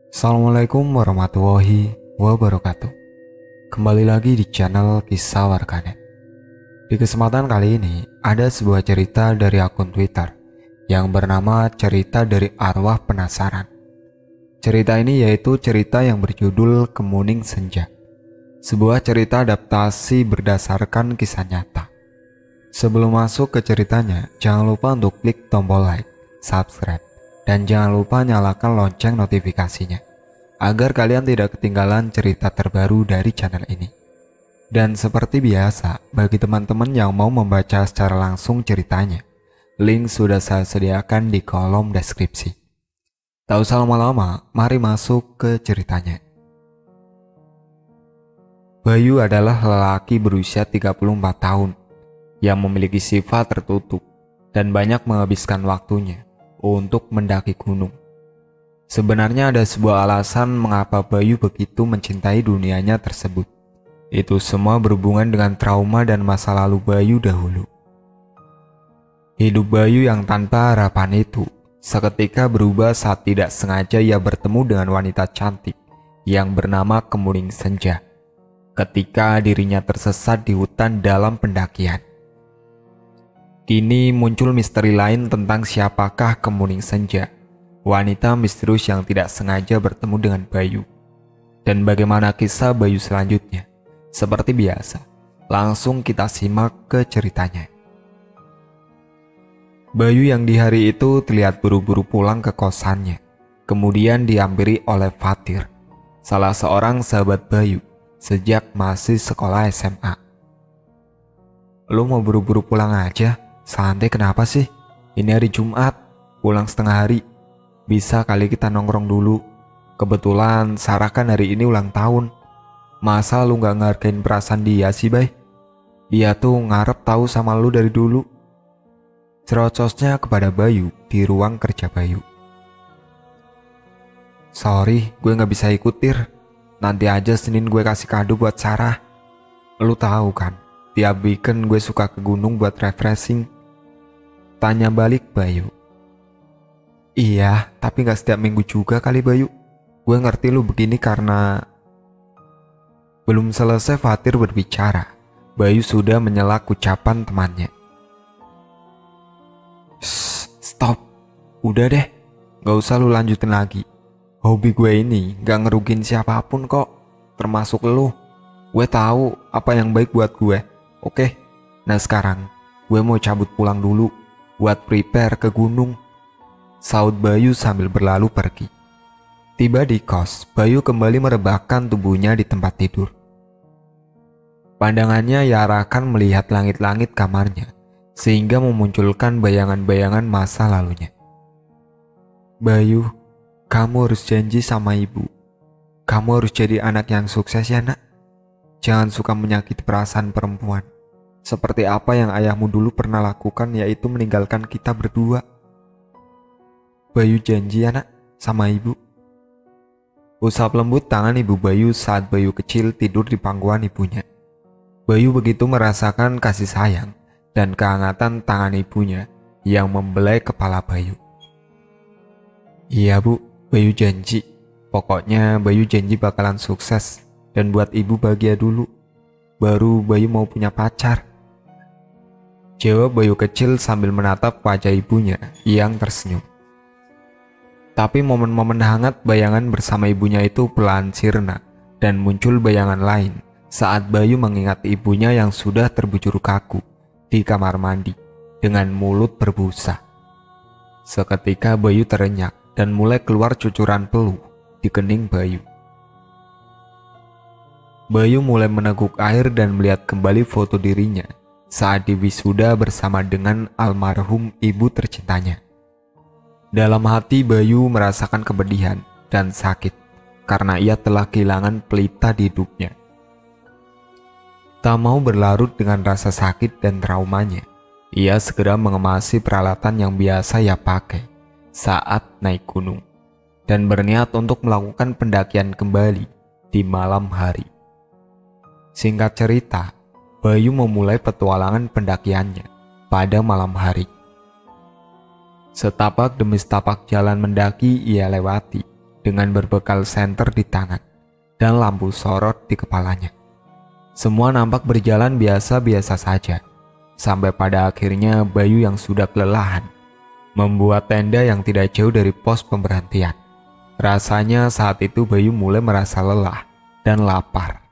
Assalamualaikum warahmatullahi wabarakatuh. Kembali lagi di channel Kisah Warganet. Di kesempatan kali ini ada sebuah cerita dari akun Twitter yang bernama Cerita dari Arwah Penasaran. Cerita ini yaitu cerita yang berjudul Kemuning Senja. Sebuah cerita adaptasi berdasarkan kisah nyata. Sebelum masuk ke ceritanya, jangan lupa untuk klik tombol like, subscribe, dan jangan lupa nyalakan lonceng notifikasinya agar kalian tidak ketinggalan cerita terbaru dari channel ini. Dan seperti biasa, bagi teman-teman yang mau membaca secara langsung ceritanya, link sudah saya sediakan di kolom deskripsi. Tak usah lama-lama, mari masuk ke ceritanya. Bayu adalah lelaki berusia 34 tahun yang memiliki sifat tertutup dan banyak menghabiskan waktunya untuk mendaki gunung. Sebenarnya ada sebuah alasan mengapa Bayu begitu mencintai dunianya tersebut. Itu semua berhubungan dengan trauma dan masa lalu Bayu dahulu. Hidup Bayu yang tanpa harapan itu seketika berubah saat tidak sengaja ia bertemu dengan wanita cantik yang bernama Kemuning Senja. Ketika dirinya tersesat di hutan dalam pendakian. Kini muncul misteri lain tentang siapakah Kemuning Senja, wanita misterius yang tidak sengaja bertemu dengan Bayu. Dan bagaimana kisah Bayu selanjutnya? Seperti biasa, langsung kita simak ke ceritanya. Bayu yang di hari itu terlihat buru-buru pulang ke kosannya, kemudian dihampiri oleh Fatir, salah seorang sahabat Bayu sejak masih sekolah SMA. "Lu mau buru-buru pulang aja? Santai kenapa sih? Ini hari Jumat, pulang setengah hari. Bisa kali kita nongkrong dulu. Kebetulan Sarah kan hari ini ulang tahun. Masa lu gak ngehargain perasaan dia sih, Bay? Dia tuh ngarep tahu sama lu dari dulu." Cerocosnya kepada Bayu di ruang kerja Bayu. "Sorry, gue gak bisa ikut, Tir. Nanti aja Senin gue kasih kado buat Sarah. Lu tahu kan, tiap weekend gue suka ke gunung buat refreshing." Tanya balik Bayu. "Iya, tapi gak setiap minggu juga kali, Bayu. Gue ngerti lu begini karena..." Belum selesai Fatir berbicara, Bayu sudah menyela ucapan temannya. "Stop, udah deh, gak usah lu lanjutin lagi. Hobi gue ini gak ngerugin siapapun kok, termasuk lu. Gue tahu apa yang baik buat gue, oke? Nah sekarang, gue mau cabut pulang dulu buat prepare ke gunung," saut Bayu sambil berlalu pergi. Tiba di kos, Bayu kembali merebahkan tubuhnya di tempat tidur. Pandangannya diarahkan melihat langit-langit kamarnya, sehingga memunculkan bayangan-bayangan masa lalunya. "Bayu, kamu harus janji sama ibu. Kamu harus jadi anak yang sukses ya nak. Jangan suka menyakiti perasaan perempuan. Seperti apa yang ayahmu dulu pernah lakukan, yaitu meninggalkan kita berdua. Bayu janji ya nak, sama ibu." Usap lembut tangan ibu Bayu saat Bayu kecil tidur di pangkuan ibunya. Bayu begitu merasakan kasih sayang dan kehangatan tangan ibunya yang membelai kepala Bayu. "Iya bu, Bayu janji. Pokoknya Bayu janji bakalan sukses dan buat ibu bahagia dulu. Baru Bayu mau punya pacar," jawab Bayu kecil sambil menatap wajah ibunya yang tersenyum. Tapi momen-momen hangat bayangan bersama ibunya itu pelan sirna dan muncul bayangan lain saat Bayu mengingat ibunya yang sudah terbujur kaku di kamar mandi dengan mulut berbusa. Seketika Bayu terenyak dan mulai keluar cucuran peluh di kening Bayu. Bayu mulai meneguk air dan melihat kembali foto dirinya saat diwisuda bersama dengan almarhum ibu tercintanya. Dalam hati Bayu merasakan kepedihan dan sakit karena ia telah kehilangan pelita di hidupnya. Tak mau berlarut dengan rasa sakit dan traumanya, ia segera mengemasi peralatan yang biasa ia pakai saat naik gunung dan berniat untuk melakukan pendakian kembali di malam hari. Singkat cerita, Bayu memulai petualangan pendakiannya pada malam hari. Setapak demi setapak jalan mendaki ia lewati dengan berbekal senter di tangan dan lampu sorot di kepalanya. Semua nampak berjalan biasa-biasa saja, sampai pada akhirnya Bayu yang sudah kelelahan membuat tenda yang tidak jauh dari pos pemberhentian. Rasanya saat itu Bayu mulai merasa lelah dan lapar.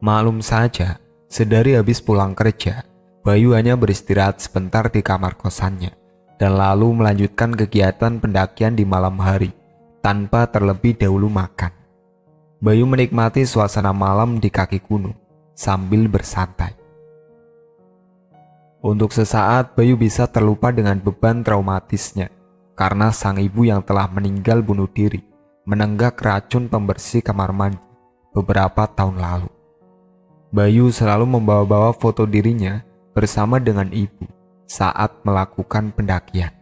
Maklum saja, sedari habis pulang kerja, Bayu hanya beristirahat sebentar di kamar kosannya dan lalu melanjutkan kegiatan pendakian di malam hari tanpa terlebih dahulu makan. Bayu menikmati suasana malam di kaki gunung sambil bersantai. Untuk sesaat Bayu bisa terlupa dengan beban traumatisnya karena sang ibu yang telah meninggal bunuh diri menenggak racun pembersih kamar mandi beberapa tahun lalu. Bayu selalu membawa-bawa foto dirinya bersama dengan ibu saat melakukan pendakian.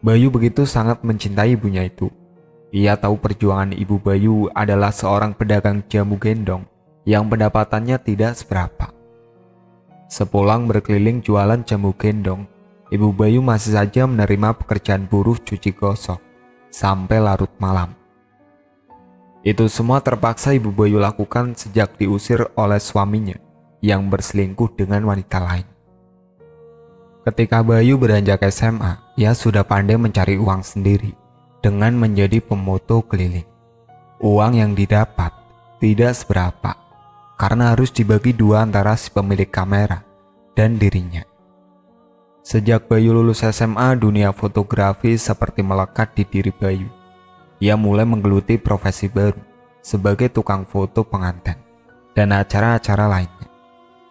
Bayu begitu sangat mencintai ibunya itu. Ia tahu perjuangan ibu Bayu adalah seorang pedagang jamu gendong yang pendapatannya tidak seberapa. Sepulang berkeliling jualan jamu gendong, ibu Bayu masih saja menerima pekerjaan buruh cuci gosok sampai larut malam. Itu semua terpaksa ibu Bayu lakukan sejak diusir oleh suaminya yang berselingkuh dengan wanita lain. Ketika Bayu beranjak SMA, ia sudah pandai mencari uang sendiri dengan menjadi pemoto keliling. Uang yang didapat tidak seberapa karena harus dibagi dua antara si pemilik kamera dan dirinya. Sejak Bayu lulus SMA, dunia fotografi seperti melekat di diri Bayu. Ia mulai menggeluti profesi baru sebagai tukang foto pengantin dan acara-acara lainnya.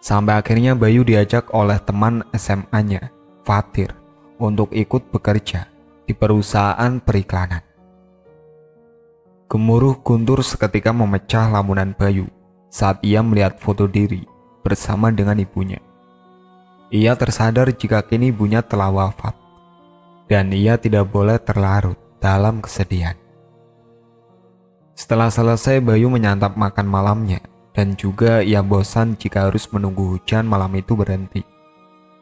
Sampai akhirnya Bayu diajak oleh teman SMA-nya, Fatir, untuk ikut bekerja di perusahaan periklanan. Gemuruh guntur seketika memecah lamunan Bayu saat ia melihat foto diri bersama dengan ibunya. Ia tersadar jika kini ibunya telah wafat dan ia tidak boleh terlarut dalam kesedihan. Setelah selesai, Bayu menyantap makan malamnya dan juga ia bosan jika harus menunggu hujan malam itu berhenti.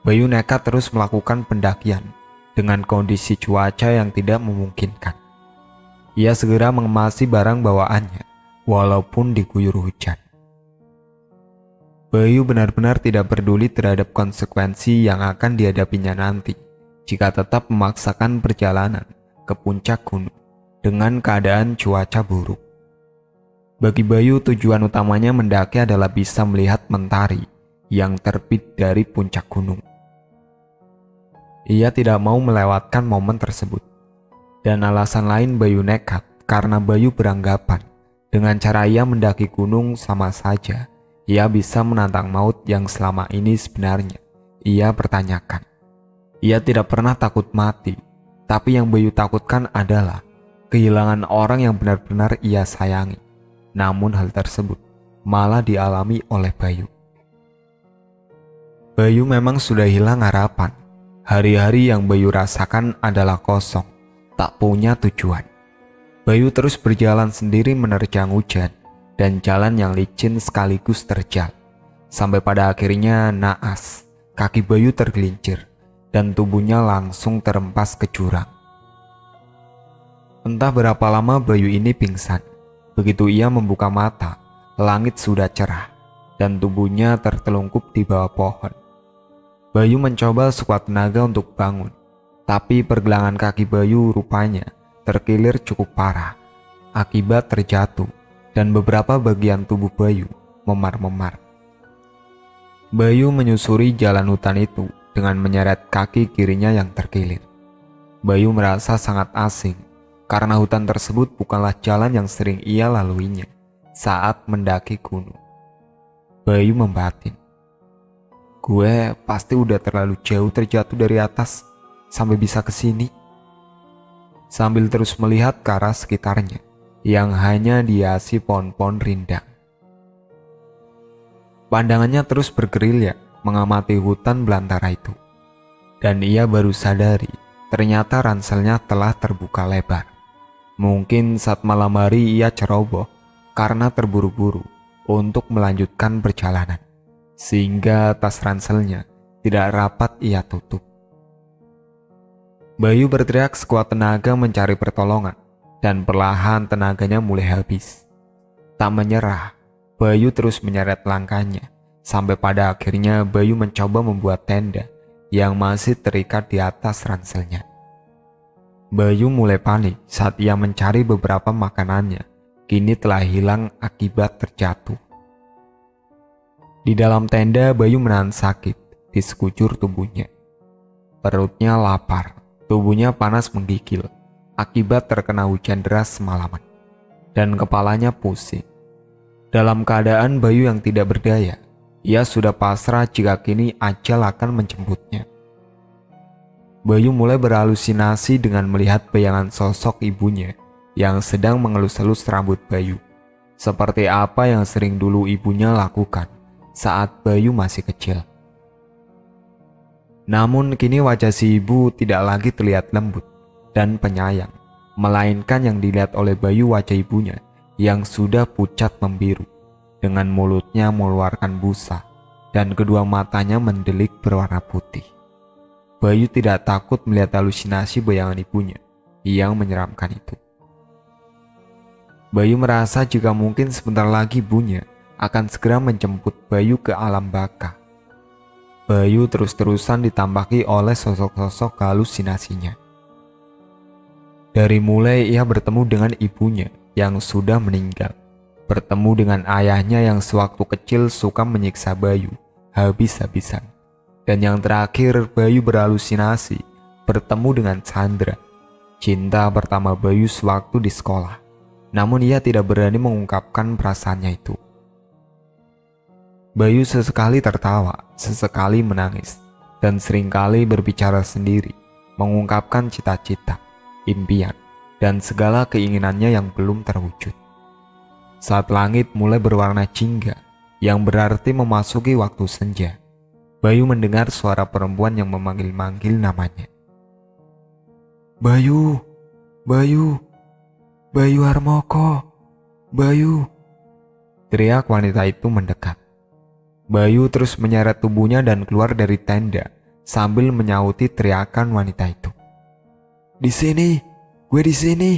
Bayu nekat terus melakukan pendakian dengan kondisi cuaca yang tidak memungkinkan. Ia segera mengemasi barang bawaannya, walaupun diguyur hujan. Bayu benar-benar tidak peduli terhadap konsekuensi yang akan dihadapinya nanti jika tetap memaksakan perjalanan ke puncak gunung dengan keadaan cuaca buruk. Bagi Bayu, tujuan utamanya mendaki adalah bisa melihat mentari yang terbit dari puncak gunung. Ia tidak mau melewatkan momen tersebut. Dan alasan lain Bayu nekat karena Bayu beranggapan dengan cara ia mendaki gunung sama saja ia bisa menantang maut yang selama ini sebenarnya ia pertanyakan. Ia tidak pernah takut mati, tapi yang Bayu takutkan adalah kehilangan orang yang benar-benar ia sayangi. Namun hal tersebut malah dialami oleh Bayu. Bayu memang sudah hilang harapan. Hari-hari yang Bayu rasakan adalah kosong, tak punya tujuan. Bayu terus berjalan sendiri menerjang hujan dan jalan yang licin sekaligus terjal. Sampai pada akhirnya naas, kaki Bayu tergelincir dan tubuhnya langsung terempas ke jurang. Entah berapa lama Bayu ini pingsan. Begitu ia membuka mata, langit sudah cerah dan tubuhnya tertelungkup di bawah pohon. Bayu mencoba sekuat tenaga untuk bangun, tapi pergelangan kaki Bayu rupanya terkilir cukup parah akibat terjatuh dan beberapa bagian tubuh Bayu memar-memar. Bayu menyusuri jalan hutan itu dengan menyeret kaki kirinya yang terkilir. Bayu merasa sangat asing karena hutan tersebut bukanlah jalan yang sering ia laluinya saat mendaki gunung. Bayu membatin, "Gue pasti udah terlalu jauh terjatuh dari atas sampai bisa ke sini." Sambil terus melihat ke arah sekitarnya yang hanya dihiasi pohon-pohon rindang. Pandangannya terus bergerilya mengamati hutan belantara itu. Dan ia baru sadari ternyata ranselnya telah terbuka lebar. Mungkin saat malam hari ia ceroboh karena terburu-buru untuk melanjutkan perjalanan, sehingga tas ranselnya tidak rapat ia tutup. Bayu berteriak sekuat tenaga mencari pertolongan, dan perlahan tenaganya mulai habis. Tak menyerah, Bayu terus menyeret langkahnya, sampai pada akhirnya Bayu mencoba membuat tenda yang masih terikat di atas ranselnya. Bayu mulai panik saat ia mencari beberapa makanannya, kini telah hilang akibat terjatuh. Di dalam tenda, Bayu menahan sakit di sekujur tubuhnya. Perutnya lapar, tubuhnya panas menggigil akibat terkena hujan deras semalaman, dan kepalanya pusing. Dalam keadaan Bayu yang tidak berdaya, ia sudah pasrah jika kini ajal akan menjemputnya. Bayu mulai berhalusinasi dengan melihat bayangan sosok ibunya yang sedang mengelus-elus rambut Bayu, seperti apa yang sering dulu ibunya lakukan saat Bayu masih kecil. Namun kini wajah si ibu tidak lagi terlihat lembut dan penyayang, melainkan yang dilihat oleh Bayu wajah ibunya yang sudah pucat membiru, dengan mulutnya mengeluarkan busa dan kedua matanya mendelik berwarna putih. Bayu tidak takut melihat halusinasi bayangan ibunya yang menyeramkan itu. Bayu merasa jika mungkin sebentar lagi ibunya akan segera menjemput Bayu ke alam baka. Bayu terus-terusan ditambaki oleh sosok-sosok halusinasinya. Dari mulai ia bertemu dengan ibunya yang sudah meninggal, bertemu dengan ayahnya yang sewaktu kecil suka menyiksa Bayu habis-habisan, dan yang terakhir Bayu berhalusinasi bertemu dengan Chandra, cinta pertama Bayu sewaktu di sekolah. Namun ia tidak berani mengungkapkan perasaannya itu. Bayu sesekali tertawa, sesekali menangis, dan seringkali berbicara sendiri, mengungkapkan cita-cita, impian, dan segala keinginannya yang belum terwujud. Saat langit mulai berwarna jingga, yang berarti memasuki waktu senja, Bayu mendengar suara perempuan yang memanggil-manggil namanya. Bayu, Bayu, Bayu Harmoko, Bayu. Teriak wanita itu mendekat. Bayu terus menyeret tubuhnya dan keluar dari tenda sambil menyauti teriakan wanita itu. Di sini, gue di sini.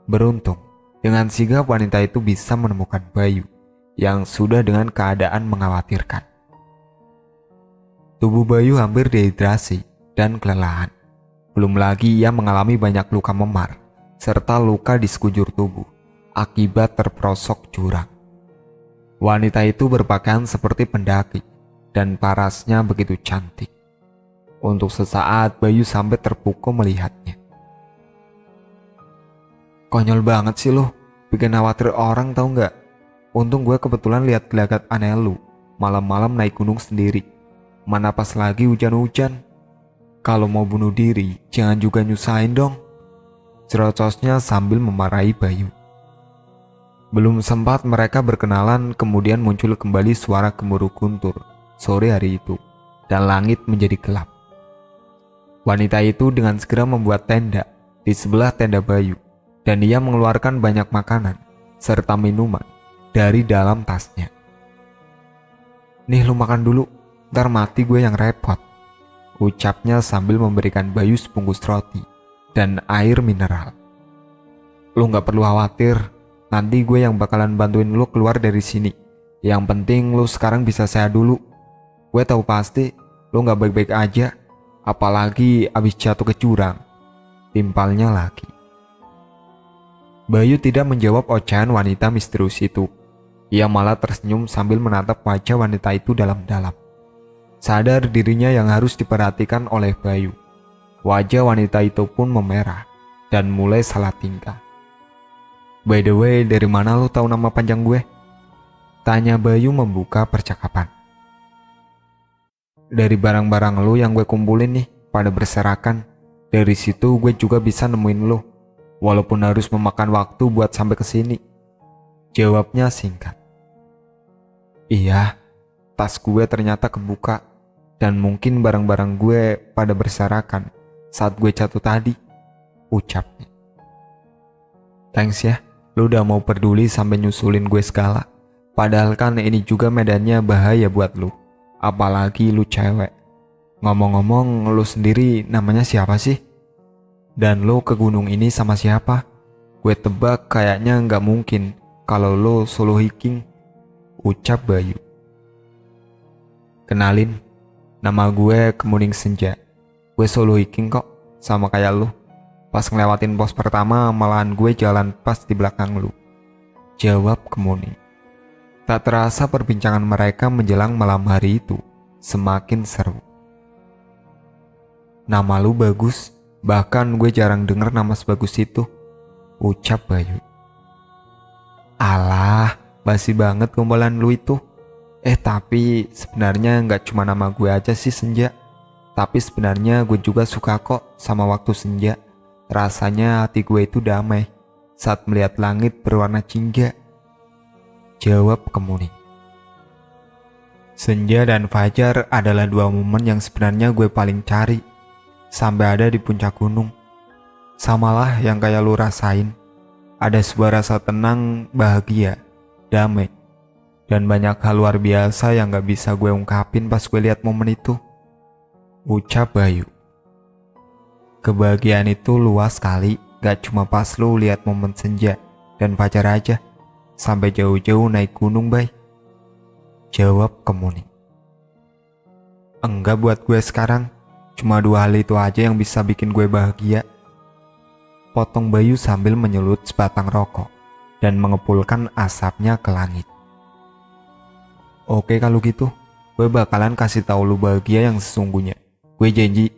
Beruntung, dengan sigap wanita itu bisa menemukan Bayu yang sudah dengan keadaan mengkhawatirkan. Tubuh Bayu hampir dehidrasi dan kelelahan. Belum lagi ia mengalami banyak luka memar serta luka di sekujur tubuh akibat terperosok jurang. Wanita itu berpakaian seperti pendaki dan parasnya begitu cantik. Untuk sesaat Bayu sampai terpukau melihatnya. Konyol banget sih lo, bikin khawatir orang tahu nggak? Untung gue kebetulan lihat gelagat aneh lu, malam-malam naik gunung sendiri. Mana pas lagi hujan-hujan. Kalau mau bunuh diri, jangan juga nyusahin dong. Cerocosnya sambil memarahi Bayu. Belum sempat mereka berkenalan, kemudian muncul kembali suara gemuruh guntur sore hari itu, dan langit menjadi gelap. Wanita itu dengan segera membuat tenda di sebelah tenda Bayu, dan ia mengeluarkan banyak makanan serta minuman dari dalam tasnya. Nih lu makan dulu, ntar mati gue yang repot, ucapnya sambil memberikan Bayu sebungkus roti dan air mineral. Lu gak perlu khawatir, nanti gue yang bakalan bantuin lu keluar dari sini. Yang penting lu sekarang bisa sehat dulu. Gue tahu pasti lu gak baik-baik aja, apalagi abis jatuh ke jurang, timpalnya lagi. Bayu tidak menjawab ocehan wanita misterius itu. Ia malah tersenyum sambil menatap wajah wanita itu dalam-dalam. Sadar dirinya yang harus diperhatikan oleh Bayu. Wajah wanita itu pun memerah dan mulai salah tingkah. By the way, dari mana lo tahu nama panjang gue? Tanya Bayu membuka percakapan. Dari barang-barang lo yang gue kumpulin nih, pada berserakan. Dari situ gue juga bisa nemuin lo, walaupun harus memakan waktu buat sampai ke sini. Jawabnya singkat. Iya, tas gue ternyata kebuka, dan mungkin barang-barang gue pada berserakan saat gue jatuh tadi, ucapnya. Thanks ya. Lu udah mau peduli sampai nyusulin gue segala. Padahal kan ini juga medannya bahaya buat lu. Apalagi lu cewek. Ngomong-ngomong, lu sendiri namanya siapa sih? Dan lu ke gunung ini sama siapa? Gue tebak kayaknya nggak mungkin kalau lu solo hiking, ucap Bayu. Kenalin, nama gue Kemuning Senja. Gue solo hiking kok, sama kayak lu. Pas ngelewatin pos pertama, malahan gue jalan pas di belakang lu, jawab Kemuning. Tak terasa perbincangan mereka menjelang malam hari itu semakin seru. Nama lu bagus, bahkan gue jarang denger nama sebagus itu, ucap Bayu. Alah, basi banget gombalan lu itu. Tapi sebenarnya nggak cuma nama gue aja sih Senja. Tapi sebenarnya gue juga suka kok sama waktu senja. Rasanya hati gue itu damai saat melihat langit berwarna jingga, jawab Kemuning. Senja dan fajar adalah dua momen yang sebenarnya gue paling cari sampai ada di puncak gunung. Samalah yang kayak lu rasain. Ada sebuah rasa tenang, bahagia, damai, dan banyak hal luar biasa yang gak bisa gue ungkapin pas gue lihat momen itu, ucap Bayu. Kebahagiaan itu luas sekali, gak cuma pas lu lihat momen senja dan fajar aja, sampai jauh-jauh naik gunung, Bay, jawab Kemuning. Enggak buat gue sekarang, cuma dua hal itu aja yang bisa bikin gue bahagia, potong Bayu sambil menyulut sebatang rokok dan mengepulkan asapnya ke langit. Oke kalau gitu, gue bakalan kasih tahu lu bahagia yang sesungguhnya. Gue janji.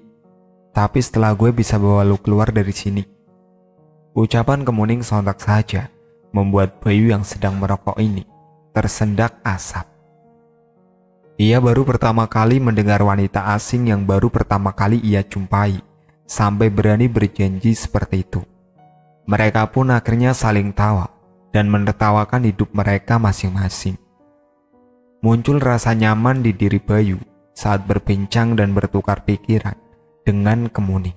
Tapi setelah gue bisa bawa lu keluar dari sini. Ucapan Kemuning sontak saja membuat Bayu yang sedang merokok ini tersendak asap. Ia baru pertama kali mendengar wanita asing yang baru pertama kali ia jumpai sampai berani berjanji seperti itu. Mereka pun akhirnya saling tawa dan menertawakan hidup mereka masing-masing. Muncul rasa nyaman di diri Bayu saat berbincang dan bertukar pikiran dengan Kemuning.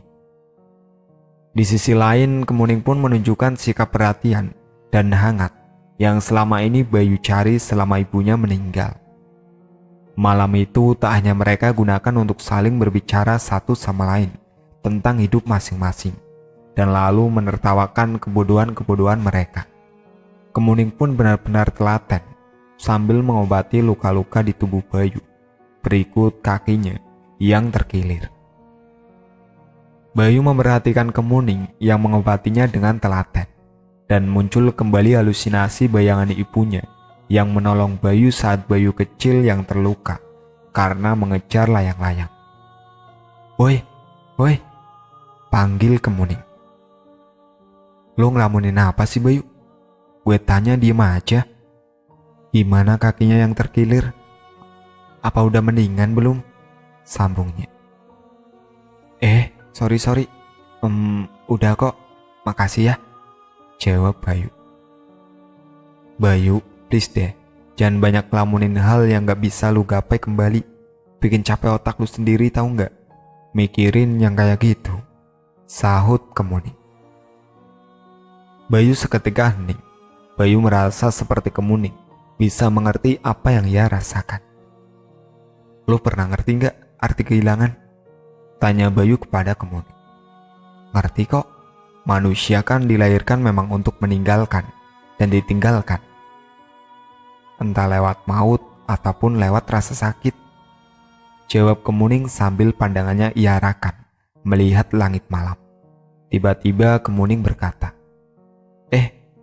Di sisi lain, Kemuning pun menunjukkan sikap perhatian dan hangat yang selama ini Bayu cari selama ibunya meninggal. Malam itu tak hanya mereka gunakan untuk saling berbicara satu sama lain tentang hidup masing-masing dan lalu menertawakan kebodohan-kebodohan mereka. Kemuning pun benar-benar telaten sambil mengobati luka-luka di tubuh Bayu berikut kakinya yang terkilir. Bayu memperhatikan Kemuning yang mengobatinya dengan telaten dan muncul kembali halusinasi bayangan ibunya yang menolong Bayu saat Bayu kecil yang terluka karena mengejar layang-layang. Woi, woi, panggil Kemuning. Lo ngelamunin apa sih Bayu? Gue tanya diem aja. Gimana kakinya yang terkilir? Apa udah mendingan belum? Sambungnya. Sorry. Udah kok. Makasih ya. Jawab Bayu. Bayu, please deh. Jangan banyak ngelamunin hal yang gak bisa lu gapai kembali. Bikin capek otak lu sendiri tahu gak? Mikirin yang kayak gitu. Sahut Kemuning. Bayu seketika hening. Bayu merasa seperti Kemuning bisa mengerti apa yang ia rasakan. Lu pernah ngerti gak arti kehilangan? Tanya Bayu kepada Kemuning. Ngerti kok. Manusia kan dilahirkan memang untuk meninggalkan dan ditinggalkan. Entah lewat maut ataupun lewat rasa sakit. Jawab Kemuning sambil pandangannya ia arahkan melihat langit malam. Tiba-tiba Kemuning berkata,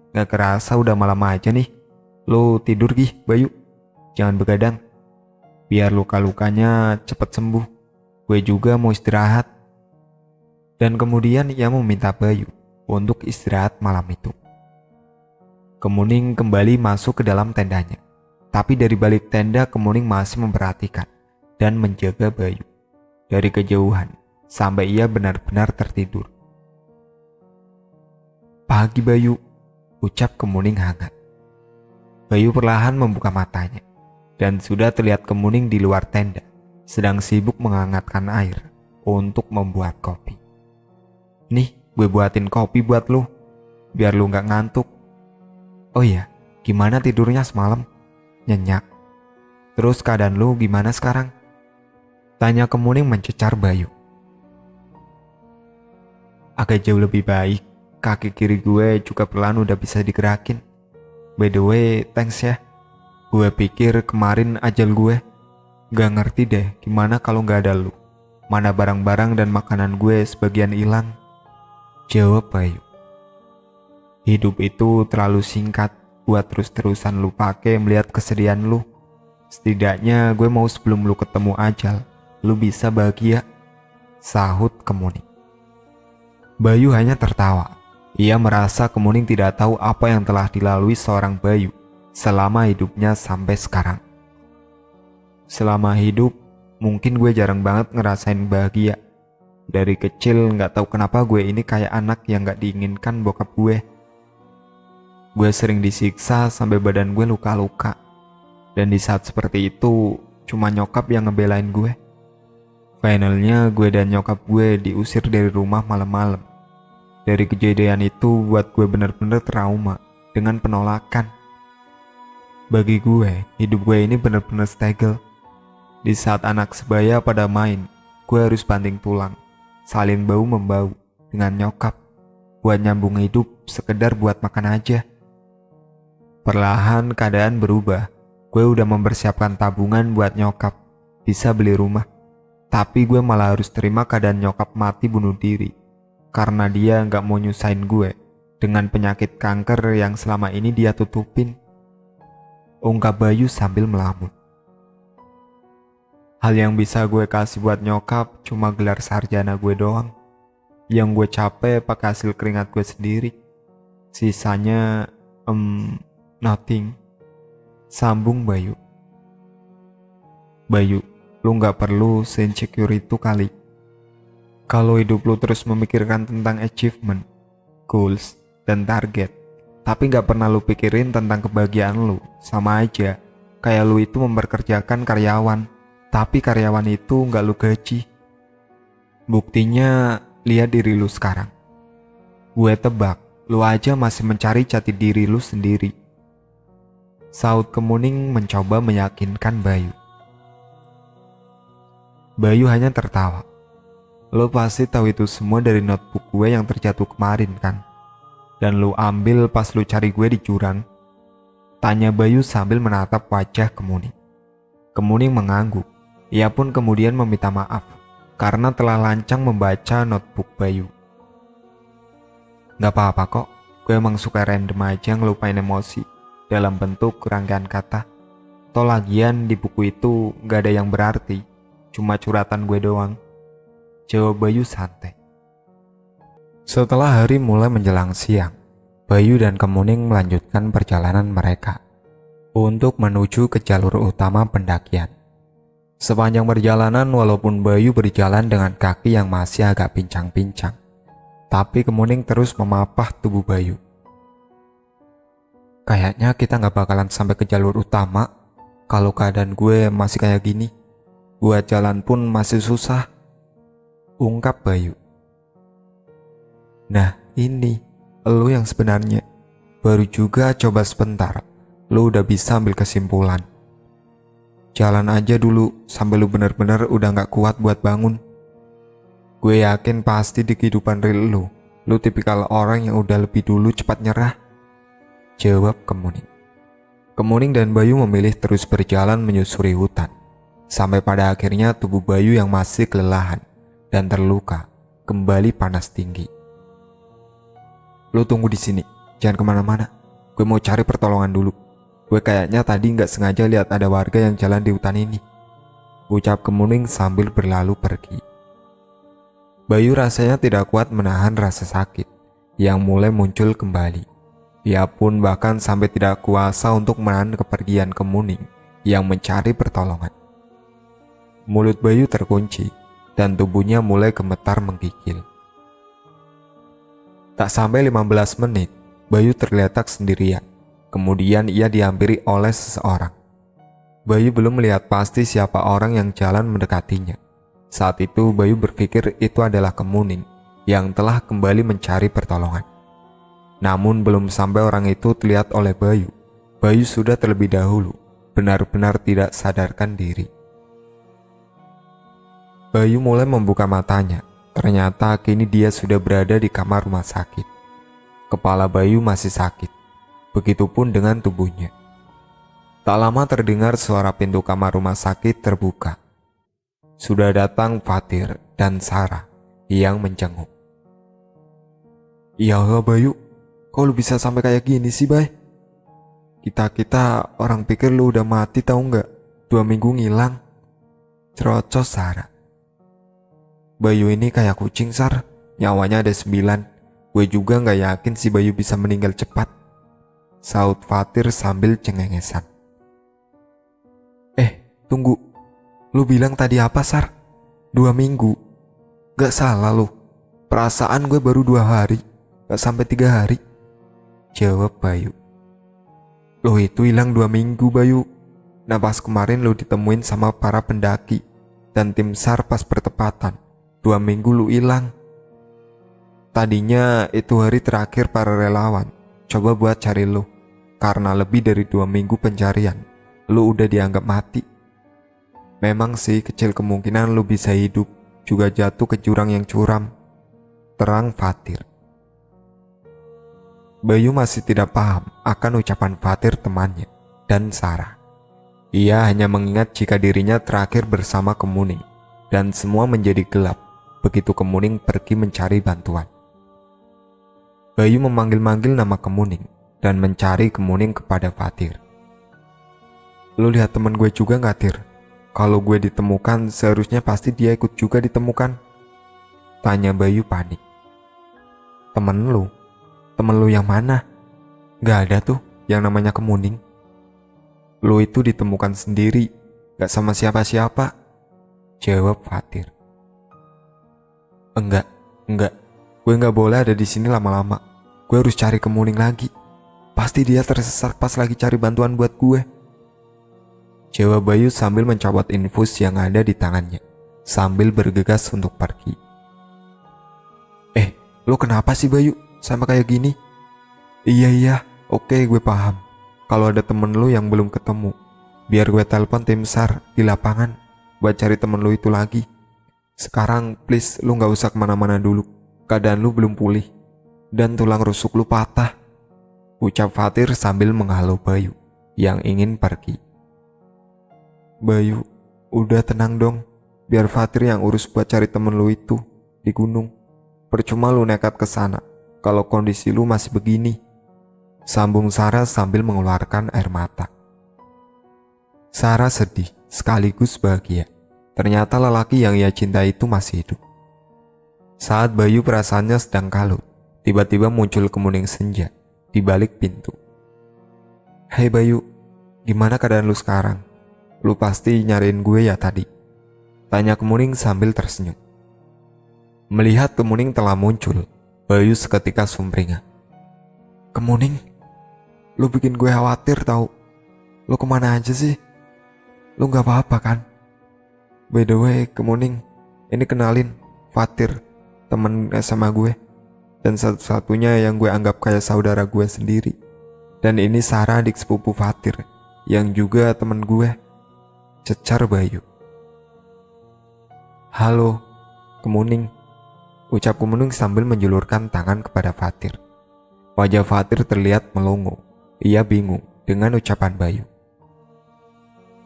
gak kerasa udah malam aja nih. Lu tidur gih Bayu, jangan begadang. Biar luka-lukanya cepet sembuh. Gue juga mau istirahat. Dan kemudian ia meminta Bayu untuk istirahat malam itu. Kemuning kembali masuk ke dalam tendanya. Tapi dari balik tenda Kemuning masih memperhatikan dan menjaga Bayu dari kejauhan sampai ia benar-benar tertidur. Pagi Bayu, ucap Kemuning hangat. Bayu perlahan membuka matanya dan sudah terlihat Kemuning di luar tenda sedang sibuk menghangatkan air untuk membuat kopi. Nih, gue buatin kopi buat lu, biar lu gak ngantuk. Oh iya, gimana tidurnya semalam? Nyenyak. Terus keadaan lu gimana sekarang? Tanya Kemuning mencecar Bayu. Agak jauh lebih baik, kaki kiri gue juga pelan udah bisa digerakin. By the way, thanks ya. Gue pikir kemarin ajal gue. Gak ngerti deh gimana kalau gak ada lu. Mana barang-barang dan makanan gue sebagian hilang. Jawab Bayu. Hidup itu terlalu singkat buat terus-terusan lu pakai melihat kesedihan lu. Setidaknya gue mau sebelum lu ketemu ajal, lu bisa bahagia. Sahut Kemuning. Bayu hanya tertawa. Ia merasa Kemuning tidak tahu apa yang telah dilalui seorang Bayu selama hidupnya sampai sekarang. Selama hidup, mungkin gue jarang banget ngerasain bahagia. Dari kecil gak tahu kenapa gue ini kayak anak yang gak diinginkan bokap gue. Gue sering disiksa sampai badan gue luka-luka. Dan di saat seperti itu, cuma nyokap yang ngebelain gue. Finalnya gue dan nyokap gue diusir dari rumah malam-malam. Dari kejadian itu buat gue bener-bener trauma dengan penolakan. Bagi gue, hidup gue ini bener-bener struggle. Di saat anak sebaya pada main, gue harus banting tulang, salin bau-membau dengan nyokap, buat nyambung hidup sekedar buat makan aja. Perlahan keadaan berubah, gue udah mempersiapkan tabungan buat nyokap, bisa beli rumah. Tapi gue malah harus terima keadaan nyokap mati bunuh diri, karena dia gak mau nyusahin gue dengan penyakit kanker yang selama ini dia tutupin. Ungkap Bayu sambil melamun. Hal yang bisa gue kasih buat nyokap cuma gelar sarjana gue doang. Yang gue capek pakai hasil keringat gue sendiri. Sisanya, nothing. Sambung Bayu. Bayu, lu gak perlu se-insecure itu kali. Kalau hidup lu terus memikirkan tentang achievement, goals, dan target, tapi gak pernah lu pikirin tentang kebahagiaan lu, sama aja kayak lu itu memperkerjakan karyawan, tapi karyawan itu gak lu gaji. Buktinya, lihat diri lu sekarang. Gue tebak, lu aja masih mencari jati diri lu sendiri. Saut Kemuning mencoba meyakinkan Bayu. Bayu hanya tertawa. Lo pasti tahu itu semua dari notebook gue yang terjatuh kemarin kan? Dan lo ambil pas lo cari gue di jurang? Tanya Bayu sambil menatap wajah Kemuning. Kemuning mengangguk. Ia pun kemudian meminta maaf karena telah lancang membaca notebook Bayu. Gak apa-apa kok, gue emang suka random aja ngelupain emosi dalam bentuk rangkaian kata. Toh lagian di buku itu gak ada yang berarti, cuma curhatan gue doang. Jawab Bayu santai. Setelah hari mulai menjelang siang, Bayu dan Kemuning melanjutkan perjalanan mereka untuk menuju ke jalur utama pendakian. Sepanjang perjalanan, walaupun Bayu berjalan dengan kaki yang masih agak pincang-pincang, tapi Kemuning terus memapah tubuh Bayu. Kayaknya kita gak bakalan sampai ke jalur utama kalau keadaan gue masih kayak gini. Buat jalan pun masih susah. Ungkap Bayu. Nah ini, lu yang sebenarnya. Baru juga coba sebentar, lu udah bisa ambil kesimpulan. Jalan aja dulu sampai lu bener-bener udah gak kuat buat bangun. Gue yakin pasti di kehidupan real lu tipikal orang yang udah lebih dulu cepat nyerah. Jawab Kemuning. Kemuning dan Bayu memilih terus berjalan menyusuri hutan. Sampai pada akhirnya tubuh Bayu yang masih kelelahan dan terluka kembali panas tinggi. Lu tunggu di sini, jangan kemana-mana. Gue mau cari pertolongan dulu. Gue kayaknya tadi gak sengaja lihat ada warga yang jalan di hutan ini. Ucap Kemuning sambil berlalu pergi. Bayu rasanya tidak kuat menahan rasa sakit yang mulai muncul kembali. Ia pun bahkan sampai tidak kuasa untuk menahan kepergian Kemuning yang mencari pertolongan. Mulut Bayu terkunci dan tubuhnya mulai gemetar menggigil. Tak sampai 15 menit, Bayu tergeletak sendirian. Kemudian ia dihampiri oleh seseorang. Bayu belum melihat pasti siapa orang yang jalan mendekatinya. Saat itu Bayu berpikir itu adalah Kemuning yang telah kembali mencari pertolongan. Namun belum sampai orang itu terlihat oleh Bayu, Bayu sudah terlebih dahulu benar-benar tidak sadarkan diri. Bayu mulai membuka matanya. Ternyata kini dia sudah berada di kamar rumah sakit. Kepala Bayu masih sakit. Begitupun dengan tubuhnya. Tak lama terdengar suara pintu kamar rumah sakit terbuka. Sudah datang Fatir dan Sarah yang menjenguk. Ya Allah Bayu, kok lu bisa sampai kayak gini sih Bay? Kita orang pikir lu udah mati tahu nggak? 2 minggu ngilang. Cerocos Sarah. Bayu ini kayak kucing Sar, nyawanya ada 9. Gue juga gak yakin si Bayu bisa meninggal cepat, saut Fatir sambil cengengesan. Tunggu, lu bilang tadi apa Sar? 2 minggu? Gak salah lu, perasaan gue baru 2 hari, gak sampai 3 hari, jawab Bayu. Lo itu hilang 2 minggu Bayu. Nah pas kemarin lu ditemuin sama para pendaki dan tim SAR pas pertepatan, 2 minggu lu hilang. Tadinya itu hari terakhir para relawan coba buat cari lu, karena lebih dari 2 minggu pencarian lu udah dianggap mati. Memang sih kecil kemungkinan lu bisa hidup, juga jatuh ke jurang yang curam, terang Fatir. Bayu masih tidak paham akan ucapan Fatir temannya dan Sarah. Ia hanya mengingat jika dirinya terakhir bersama Kemuning dan semua menjadi gelap begitu Kemuning pergi mencari bantuan. Bayu memanggil-manggil nama Kemuning dan mencari Kemuning kepada Fatir. Lu lihat temen gue juga gak Tir? Kalau gue ditemukan seharusnya pasti dia ikut juga ditemukan, tanya Bayu panik. Temen lu yang mana? Gak ada tuh yang namanya Kemuning. Lu itu ditemukan sendiri, gak sama siapa-siapa, jawab Fatir. Enggak, gue gak boleh ada di sini lama-lama. Gue harus cari Kemuning lagi. Pasti dia tersesat pas lagi cari bantuan buat gue, jawab Bayu sambil mencopot infus yang ada di tangannya, sambil bergegas untuk pergi. Lu kenapa sih Bayu, sama kayak gini? Iya, oke gue paham. Kalau ada temen lu yang belum ketemu, biar gue telepon tim SAR di lapangan buat cari temen lu itu lagi. Sekarang please lu gak usah kemana-mana dulu, keadaan lu belum pulih dan tulang rusuk lu patah, ucap Fatir sambil menghalau Bayu yang ingin pergi. Bayu, udah tenang dong, biar Fatir yang urus buat cari temen lu itu di gunung. Percuma lu nekat ke sana kalau kondisi lu masih begini, sambung Sarah sambil mengeluarkan air mata. Sarah sedih sekaligus bahagia. Ternyata lelaki yang ia cintai itu masih hidup. Saat Bayu perasaannya sedang kalut, tiba-tiba muncul Kemuning senja di balik pintu. Hei Bayu, gimana keadaan lu sekarang? Lu pasti nyariin gue ya tadi? Tanya Kemuning sambil tersenyum. Melihat Kemuning telah muncul, Bayu seketika sumringah. Kemuning, lu bikin gue khawatir tau. Lu kemana aja sih? Lu gak apa-apa kan? By the way, Kemuning, ini kenalin Fatir, temen SMA gue, dan satu-satunya yang gue anggap kayak saudara gue sendiri. Dan ini Sarah, adik sepupu Fatir, yang juga temen gue, cecar Bayu. Halo, Kemuning, ucap Kemuning sambil menjulurkan tangan kepada Fatir. Wajah Fatir terlihat melongo. Ia bingung dengan ucapan Bayu.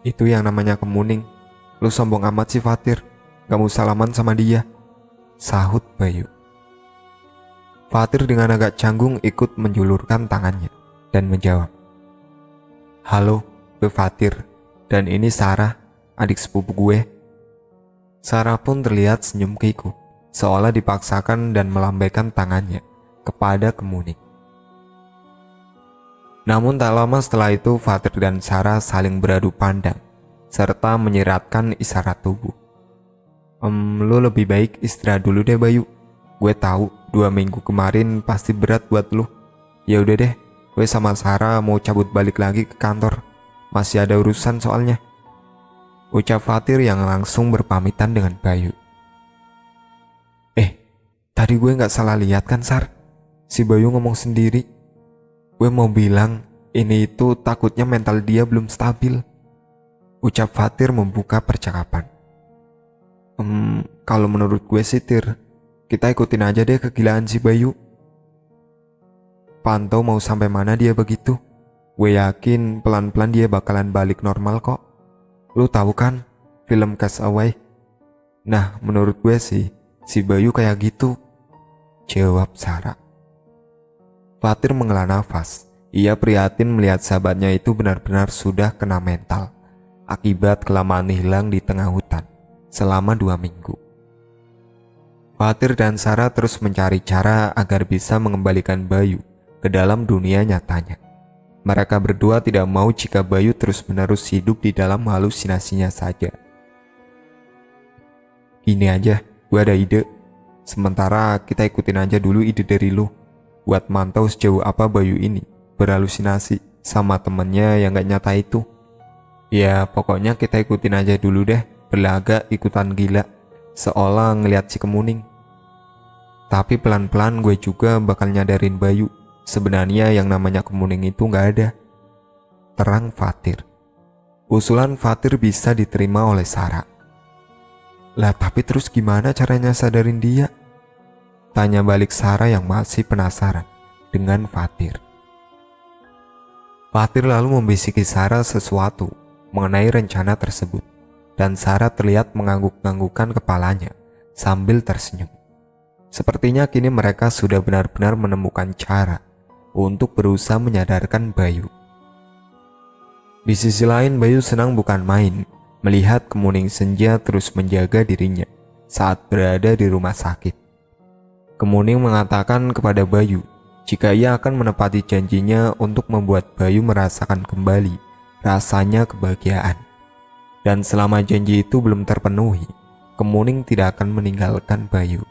Itu yang namanya Kemuning. Lu sombong amat sih Fatir, gak mau salaman sama dia, sahut Bayu. Fatir dengan agak canggung ikut menjulurkan tangannya dan menjawab. Halo, gue Fatir, dan ini Sarah, adik sepupu gue. Sarah pun terlihat senyum kikuk, seolah dipaksakan dan melambaikan tangannya kepada Kemuning. Namun tak lama setelah itu Fatir dan Sarah saling beradu pandang serta menyiratkan isyarat tubuh. Lu lebih baik istirahat dulu deh Bayu. Gue tahu 2 minggu kemarin pasti berat buat lu. Ya udah deh, gue sama Sarah mau cabut balik lagi ke kantor. Masih ada urusan soalnya, ucap Fatir yang langsung berpamitan dengan Bayu. Tadi gue gak salah lihat kan Sar? Si Bayu ngomong sendiri. Gue mau bilang ini itu takutnya mental dia belum stabil, ucap Fatir membuka percakapan. Kalau menurut gue sih Tir, kita ikutin aja deh kegilaan si Bayu. Pantau mau sampai mana dia begitu. Gue yakin pelan-pelan dia bakalan balik normal kok. Lu tahu kan film Castaway? Nah, menurut gue sih si Bayu kayak gitu, jawab Sarah. Fatir menghela nafas. Ia prihatin melihat sahabatnya itu benar-benar sudah kena mental akibat kelamaan hilang di tengah hutan selama 2 minggu. Fatir dan Sarah terus mencari cara agar bisa mengembalikan Bayu ke dalam dunia nyatanya. Mereka berdua tidak mau jika Bayu terus-menerus hidup di dalam halusinasinya saja. Gini aja, gue ada ide. Sementara kita ikutin aja dulu ide dari lu, buat mantau sejauh apa Bayu ini berhalusinasi sama temennya yang gak nyata itu. Ya pokoknya kita ikutin aja dulu deh, berlagak ikutan gila, seolah ngeliat si Kemuning. Tapi pelan-pelan gue juga bakal nyadarin Bayu, sebenarnya yang namanya Kemuning itu gak ada. Terang Fatir. Usulan Fatir bisa diterima oleh Sarah. Lah tapi terus gimana caranya sadarin dia? Tanya balik Sarah yang masih penasaran dengan Fatir. Fatir lalu membisiki Sarah sesuatu mengenai rencana tersebut, dan Sarah terlihat mengangguk-anggukkan kepalanya sambil tersenyum. Sepertinya kini mereka sudah benar-benar menemukan cara untuk berusaha menyadarkan Bayu. Di sisi lain, Bayu senang bukan main melihat Kemuning Senja terus menjaga dirinya saat berada di rumah sakit. Kemuning mengatakan kepada Bayu jika ia akan menepati janjinya untuk membuat Bayu merasakan kembali rasanya kebahagiaan. Dan selama janji itu belum terpenuhi, Kemuning tidak akan meninggalkan Bayu.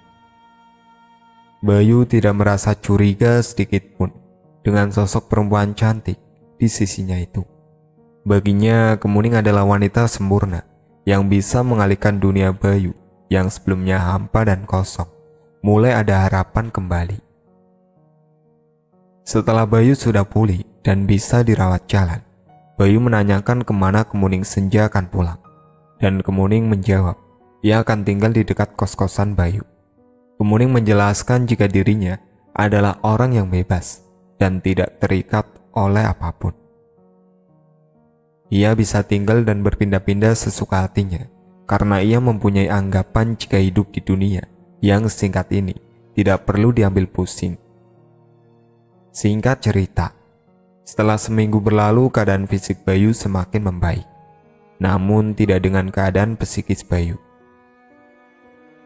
Bayu tidak merasa curiga sedikit pun dengan sosok perempuan cantik di sisinya itu. Baginya, Kemuning adalah wanita sempurna yang bisa mengalihkan dunia Bayu yang sebelumnya hampa dan kosong. Mulai ada harapan kembali. Setelah Bayu sudah pulih dan bisa dirawat jalan, Bayu menanyakan kemana Kemuning Senja akan pulang. Dan Kemuning menjawab, ia akan tinggal di dekat kos-kosan Bayu. Kemuning menjelaskan jika dirinya adalah orang yang bebas dan tidak terikat oleh apapun. Ia bisa tinggal dan berpindah-pindah sesuka hatinya karena ia mempunyai anggapan jika hidup di dunia yang singkat ini tidak perlu diambil pusing. Singkat cerita, setelah seminggu berlalu keadaan fisik Bayu semakin membaik, namun tidak dengan keadaan psikis Bayu.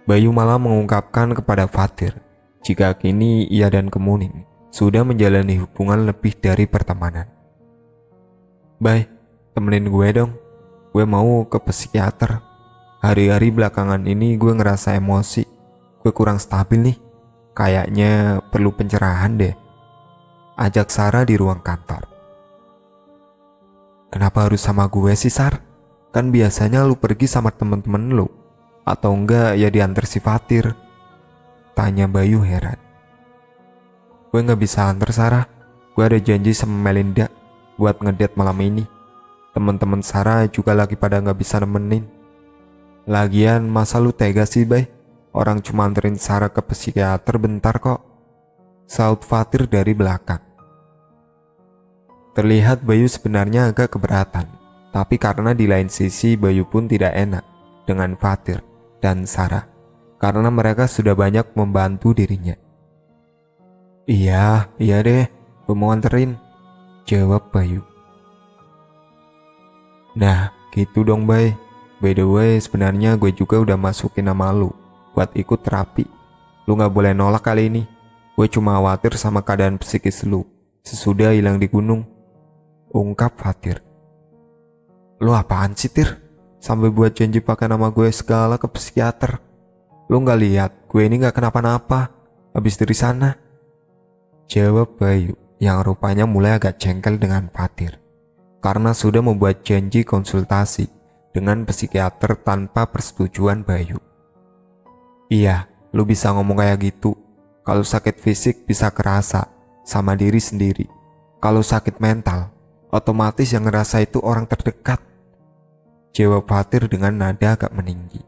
Bayu malah mengungkapkan kepada Fatir jika kini ia dan Kemuning sudah menjalani hubungan lebih dari pertemanan. Bay, temenin gue dong, gue mau ke psikiater. Hari-hari belakangan ini gue ngerasa emosi, gue kurang stabil nih. Kayaknya perlu pencerahan deh. Ajak Sarah di ruang kantor. Kenapa harus sama gue sih, Sar? Kan biasanya lu pergi sama temen-temen lu. Atau enggak ya diantar si Fatir? Tanya Bayu heran. Gue gak bisa antar Sarah. Gue ada janji sama Melinda buat ngedate malam ini. Teman-teman Sarah juga lagi pada gak bisa nemenin. Lagian masa lu tega sih, Bay? Orang cuma anterin Sarah ke psikiater bentar kok. Saut Fatir dari belakang. Terlihat Bayu sebenarnya agak keberatan, tapi karena di lain sisi Bayu pun tidak enak dengan Fatir dan Sarah, karena mereka sudah banyak membantu dirinya. Iya deh, gue mau anterin, jawab Bayu. Nah, gitu dong, Bay. By the way, sebenarnya gue juga udah masukin nama lu buat ikut terapi. Lu gak boleh nolak kali ini. Gue cuma khawatir sama keadaan psikis lu sesudah hilang di gunung, ungkap Fatir. Lu apaan sih, Tir? Sampai buat janji pakai nama gue segala ke psikiater. Lu gak lihat gue ini gak kenapa-napa habis dari sana? Jawab Bayu yang rupanya mulai agak jengkel dengan Fatir karena sudah membuat janji konsultasi dengan psikiater tanpa persetujuan Bayu. Iya, lu bisa ngomong kayak gitu. Kalau sakit fisik bisa kerasa sama diri sendiri. Kalau sakit mental, otomatis yang ngerasa itu orang terdekat. Jawab Fatir dengan nada agak meninggi.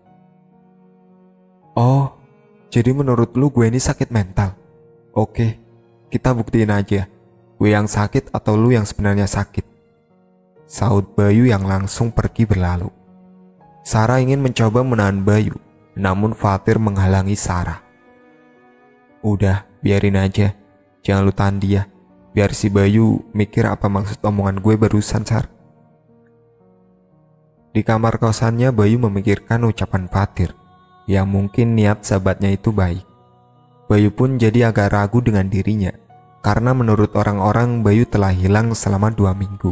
Oh, jadi menurut lu gue ini sakit mental? Oke, kita buktiin aja. Gue yang sakit atau lu yang sebenarnya sakit? Saut Bayu yang langsung pergi berlalu. Sarah ingin mencoba menahan Bayu, namun Fatir menghalangi Sarah. Udah, biarin aja. Jangan lu tahan dia. Biar si Bayu mikir apa maksud omongan gue barusan, Sar. Di kamar kosannya, Bayu memikirkan ucapan Fatir, yang mungkin niat sahabatnya itu baik. Bayu pun jadi agak ragu dengan dirinya, karena menurut orang-orang Bayu telah hilang selama 2 minggu.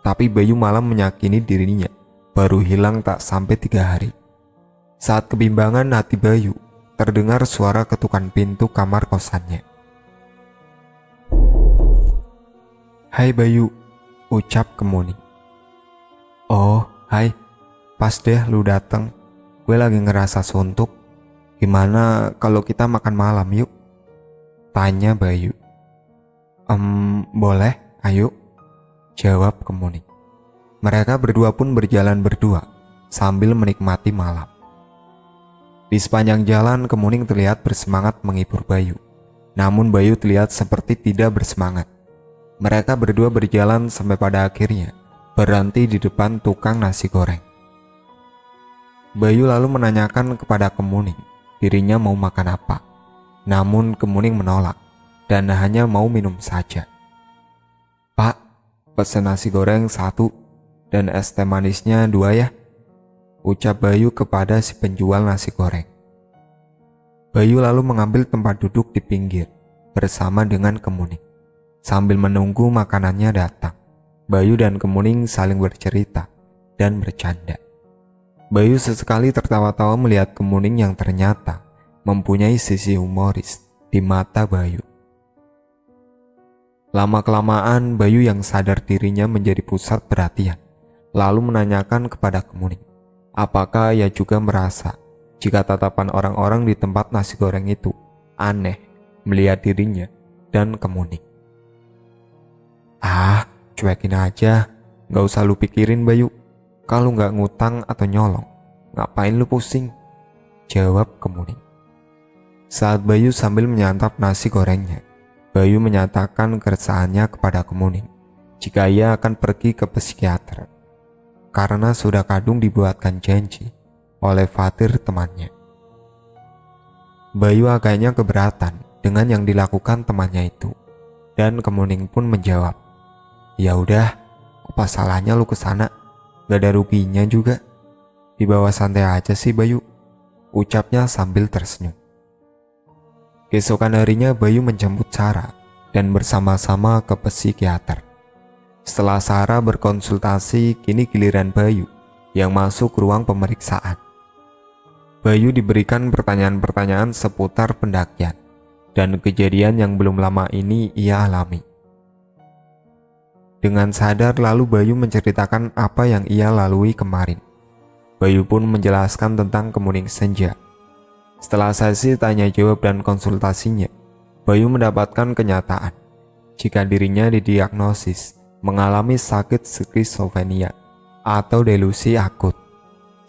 Tapi Bayu malah meyakini dirinya baru hilang tak sampai 3 hari. Saat kebimbangan hati Bayu, terdengar suara ketukan pintu kamar kosannya. "Hai Bayu," ucap Kemuning. "Oh, hai. Pas deh lu dateng. Gue lagi ngerasa suntuk. Gimana kalau kita makan malam yuk?" tanya Bayu. Boleh, ayo," jawab Kemuning. Mereka berdua pun berjalan berdua sambil menikmati malam. Di sepanjang jalan, Kemuning terlihat bersemangat menghibur Bayu. Namun Bayu terlihat seperti tidak bersemangat. Mereka berdua berjalan sampai pada akhirnya berhenti di depan tukang nasi goreng. Bayu lalu menanyakan kepada Kemuning dirinya mau makan apa. Namun Kemuning menolak dan hanya mau minum saja. "Pak, pesen nasi goreng 1 dan es teh manisnya 2 ya," ucap Bayu kepada si penjual nasi goreng. Bayu lalu mengambil tempat duduk di pinggir bersama dengan Kemuning. Sambil menunggu makanannya datang, Bayu dan Kemuning saling bercerita dan bercanda. Bayu sesekali tertawa-tawa melihat Kemuning yang ternyata mempunyai sisi humoris di mata Bayu. Lama-kelamaan Bayu yang sadar dirinya menjadi pusat perhatian, lalu menanyakan kepada Kemuning apakah ia juga merasa jika tatapan orang-orang di tempat nasi goreng itu aneh melihat dirinya dan Kemuning. "Ah, cuekin aja, gak usah lu pikirin Bayu. Kalau gak ngutang atau nyolong, ngapain lu pusing?" jawab Kemuning. Saat Bayu sambil menyantap nasi gorengnya, Bayu menyatakan keresahannya kepada Kemuning jika ia akan pergi ke psikiater karena sudah kadung dibuatkan janji oleh Fatir temannya. Bayu agaknya keberatan dengan yang dilakukan temannya itu, dan Kemuning pun menjawab, "Ya udah, apa salahnya lu kesana? Gak ada ruginya juga. Dibawa santai aja sih Bayu," ucapnya sambil tersenyum. Keesokan harinya Bayu menjemput Sarah dan bersama-sama ke psikiater. Setelah Sarah berkonsultasi, kini giliran Bayu yang masuk ruang pemeriksaan. Bayu diberikan pertanyaan-pertanyaan seputar pendakian dan kejadian yang belum lama ini ia alami. Dengan sadar lalu Bayu menceritakan apa yang ia lalui kemarin. Bayu pun menjelaskan tentang Kemuning Senja. Setelah sesi tanya jawab dan konsultasinya, Bayu mendapatkan kenyataan jika dirinya didiagnosis mengalami sakit skizofrenia atau delusi akut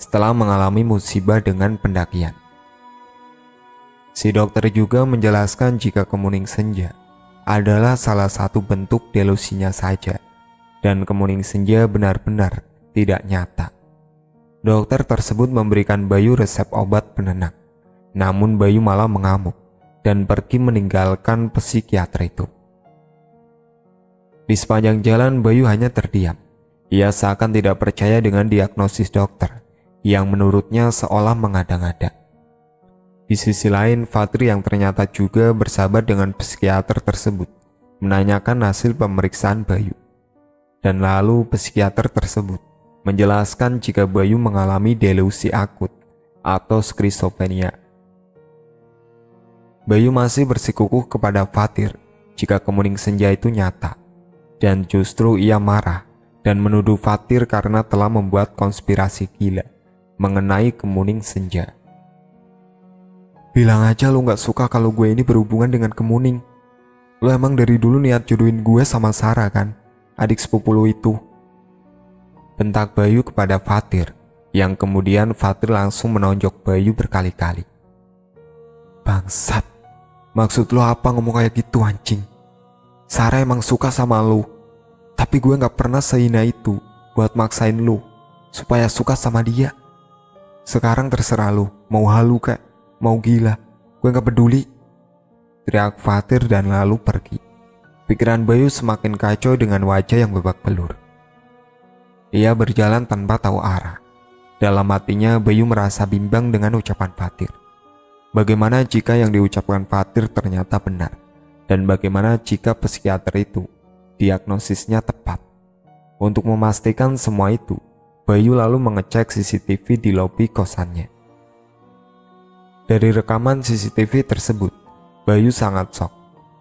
setelah mengalami musibah dengan pendakian. Si dokter juga menjelaskan jika Kemuning Senja adalah salah satu bentuk delusinya saja dan Kemuning Senja benar-benar tidak nyata. Dokter tersebut memberikan Bayu resep obat penenang, namun Bayu malah mengamuk dan pergi meninggalkan psikiater itu. Di sepanjang jalan Bayu hanya terdiam. Ia seakan tidak percaya dengan diagnosis dokter yang menurutnya seolah mengada-ngada. Di sisi lain, Fatir yang ternyata juga bersahabat dengan psikiater tersebut menanyakan hasil pemeriksaan Bayu. Dan lalu psikiater tersebut menjelaskan jika Bayu mengalami delusi akut atau skizofrenia. Bayu masih bersikukuh kepada Fatir jika Kemuning Senja itu nyata, dan justru ia marah dan menuduh Fatir karena telah membuat konspirasi gila mengenai Kemuning Senja. "Bilang aja lu gak suka kalau gue ini berhubungan dengan Kemuning. Lu emang dari dulu niat jodohin gue sama Sarah kan, adik sepupu lu itu," bentak Bayu kepada Fatir, yang kemudian Fatir langsung menonjok Bayu berkali-kali Bangsat, maksud lo apa ngomong kayak gitu anjing? Sarah emang suka sama lo, tapi gue gak pernah sehina itu buat maksain lo supaya suka sama dia. Sekarang terserah lo, mau halu kek, mau gila, gue gak peduli. Teriak Fatir dan lalu pergi. Pikiran Bayu semakin kacau dengan wajah yang babak belur. Ia berjalan tanpa tahu arah. Dalam hatinya Bayu merasa bimbang dengan ucapan Fatir. Bagaimana jika yang diucapkan Fatir ternyata benar? Dan bagaimana jika psikiater itu diagnosisnya tepat? Untuk memastikan semua itu, Bayu lalu mengecek CCTV di lobi kosannya. Dari rekaman CCTV tersebut, Bayu sangat shock.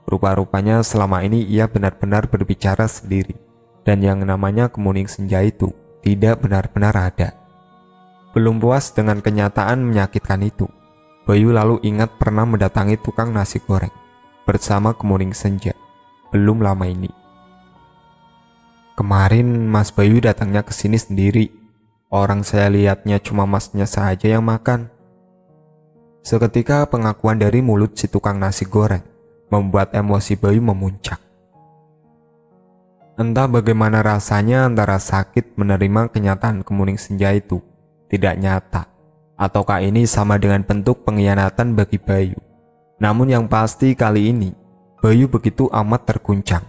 Rupa-rupanya selama ini ia benar-benar berbicara sendiri, dan yang namanya kemuning senja itu tidak benar-benar ada. Belum puas dengan kenyataan menyakitkan itu, Bayu lalu ingat pernah mendatangi tukang nasi goreng bersama kemuning senja belum lama ini. Kemarin Mas Bayu datangnya ke sini sendiri. Orang saya lihatnya cuma masnya saja yang makan. Seketika pengakuan dari mulut si tukang nasi goreng membuat emosi Bayu memuncak. Entah bagaimana rasanya antara sakit menerima kenyataan kemuning senja itu tidak nyata, ataukah ini sama dengan bentuk pengkhianatan bagi Bayu. Namun yang pasti kali ini Bayu begitu amat terguncang.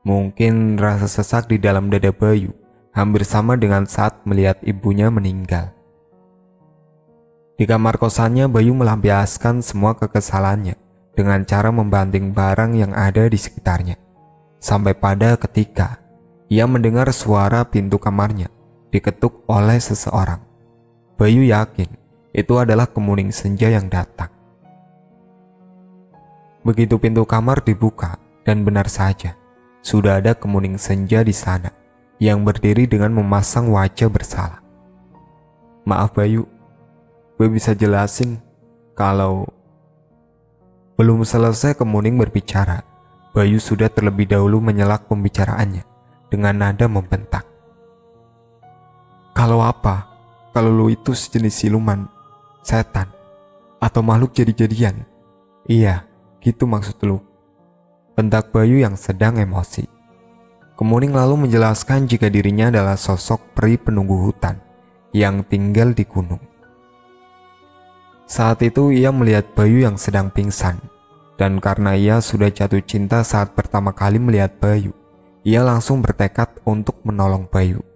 Mungkin rasa sesak di dalam dada Bayu hampir sama dengan saat melihat ibunya meninggal. Di kamar kosannya Bayu melampiaskan semua kekesalannya dengan cara membanting barang yang ada di sekitarnya. Sampai pada ketika ia mendengar suara pintu kamarnya diketuk oleh seseorang. Bayu yakin itu adalah kemuning senja yang datang. Begitu pintu kamar dibuka dan benar saja sudah ada kemuning senja di sana yang berdiri dengan memasang wajah bersalah. Maaf Bayu, gue bisa jelasin kalau... Belum selesai kemuning berbicara, Bayu sudah terlebih dahulu menyelak pembicaraannya dengan nada membentak. Kalau apa? Kalau lu itu sejenis siluman, setan, atau makhluk jadi-jadian? Iya, gitu maksud lu. Bentak Bayu yang sedang emosi. Kemuning lalu menjelaskan jika dirinya adalah sosok peri penunggu hutan yang tinggal di gunung. Saat itu ia melihat Bayu yang sedang pingsan, dan karena ia sudah jatuh cinta saat pertama kali melihat Bayu, ia langsung bertekad untuk menolong Bayu.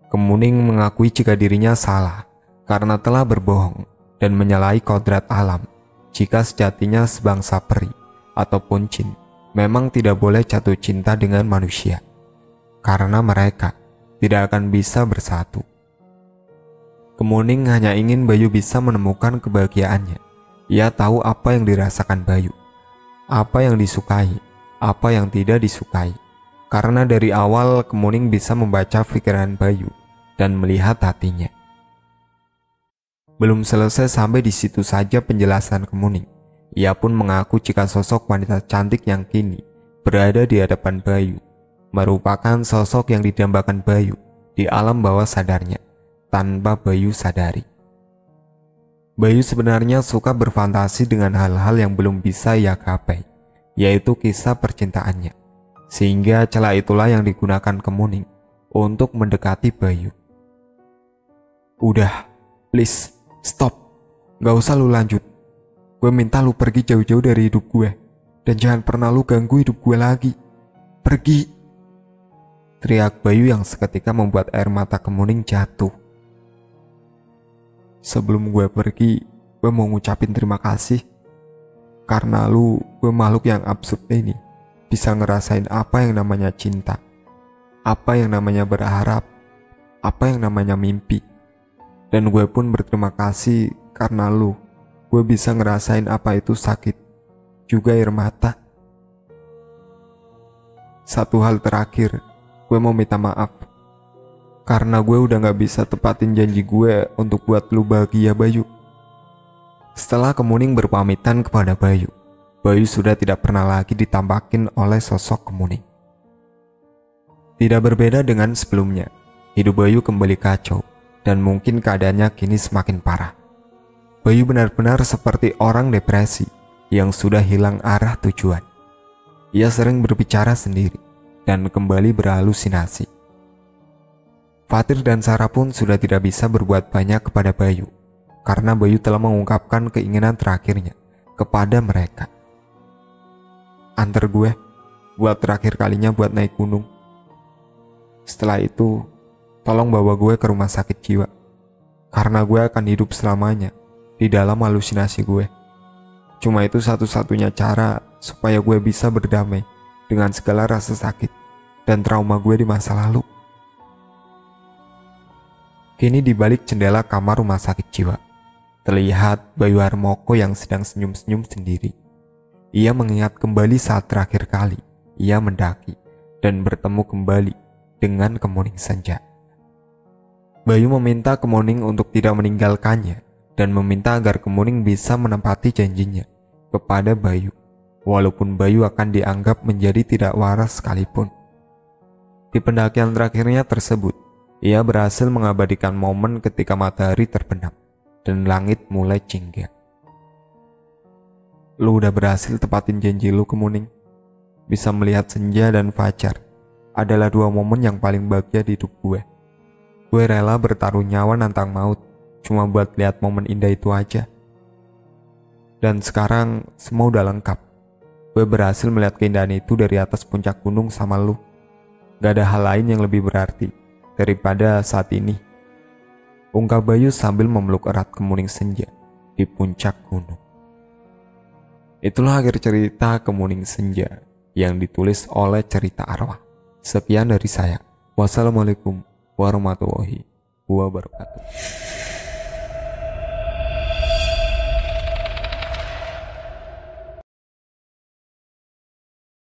Kemuning mengakui jika dirinya salah karena telah berbohong dan menyalahi kodrat alam, jika sejatinya sebangsa peri ataupun jin memang tidak boleh jatuh cinta dengan manusia, karena mereka tidak akan bisa bersatu. Kemuning hanya ingin Bayu bisa menemukan kebahagiaannya. Ia tahu apa yang dirasakan Bayu, apa yang disukai, apa yang tidak disukai. Karena dari awal Kemuning bisa membaca pikiran Bayu dan melihat hatinya. Belum selesai sampai di situ saja penjelasan Kemuning. Ia pun mengaku jika sosok wanita cantik yang kini berada di hadapan Bayu merupakan sosok yang didambakan Bayu di alam bawah sadarnya tanpa Bayu sadari. Bayu sebenarnya suka berfantasi dengan hal-hal yang belum bisa ia gapai, yaitu kisah percintaannya. Sehingga celah itulah yang digunakan Kemuning untuk mendekati Bayu. Udah, please, stop. Gak usah lu lanjut. Gue minta lu pergi jauh-jauh dari hidup gue. Dan jangan pernah lu ganggu hidup gue lagi. Pergi. Teriak Bayu yang seketika membuat air mata Kemuning jatuh. Sebelum gue pergi, gue mau ngucapin terima kasih. Karena lu, gue makhluk yang absurd ini bisa ngerasain apa yang namanya cinta, apa yang namanya berharap, apa yang namanya mimpi. Dan gue pun berterima kasih karena lu, gue bisa ngerasain apa itu sakit, juga air mata. Satu hal terakhir, gue mau minta maaf. Karena gue udah gak bisa tepatin janji gue untuk buat lu bahagia Bayu. Setelah Kemuning berpamitan kepada Bayu, Bayu sudah tidak pernah lagi ditampakin oleh sosok Kemuning. Tidak berbeda dengan sebelumnya, hidup Bayu kembali kacau dan mungkin keadaannya kini semakin parah. Bayu benar-benar seperti orang depresi yang sudah hilang arah tujuan. Ia sering berbicara sendiri dan kembali berhalusinasi. Fatir dan Sarah pun sudah tidak bisa berbuat banyak kepada Bayu, karena Bayu telah mengungkapkan keinginan terakhirnya kepada mereka. Antar gue, buat terakhir kalinya buat naik gunung. Setelah itu, tolong bawa gue ke rumah sakit jiwa, karena gue akan hidup selamanya di dalam halusinasi gue. Cuma itu satu-satunya cara supaya gue bisa berdamai dengan segala rasa sakit dan trauma gue di masa lalu. Kini di balik jendela kamar rumah sakit jiwa, terlihat Bayu Harmoko yang sedang senyum-senyum sendiri. Ia mengingat kembali saat terakhir kali ia mendaki dan bertemu kembali dengan Kemuning Senja. Bayu meminta Kemuning untuk tidak meninggalkannya dan meminta agar Kemuning bisa menepati janjinya kepada Bayu, walaupun Bayu akan dianggap menjadi tidak waras sekalipun. Di pendakian terakhirnya tersebut, ia berhasil mengabadikan momen ketika matahari terbenam dan langit mulai jingga. Lu udah berhasil tepatin janji lu, Kemuning. Bisa melihat senja dan fajar adalah dua momen yang paling bahagia di hidup gue. Gue rela bertaruh nyawa nantang maut cuma buat lihat momen indah itu aja. Dan sekarang semua udah lengkap. Gue berhasil melihat keindahan itu dari atas puncak gunung sama lu. Gak ada hal lain yang lebih berarti daripada saat ini, ungkap Bayu sambil memeluk erat Kemuning Senja di puncak gunung. Itulah akhir cerita Kemuning Senja yang ditulis oleh Cerita Arwah. Sekian dari saya. Wassalamualaikum warahmatullahi wabarakatuh.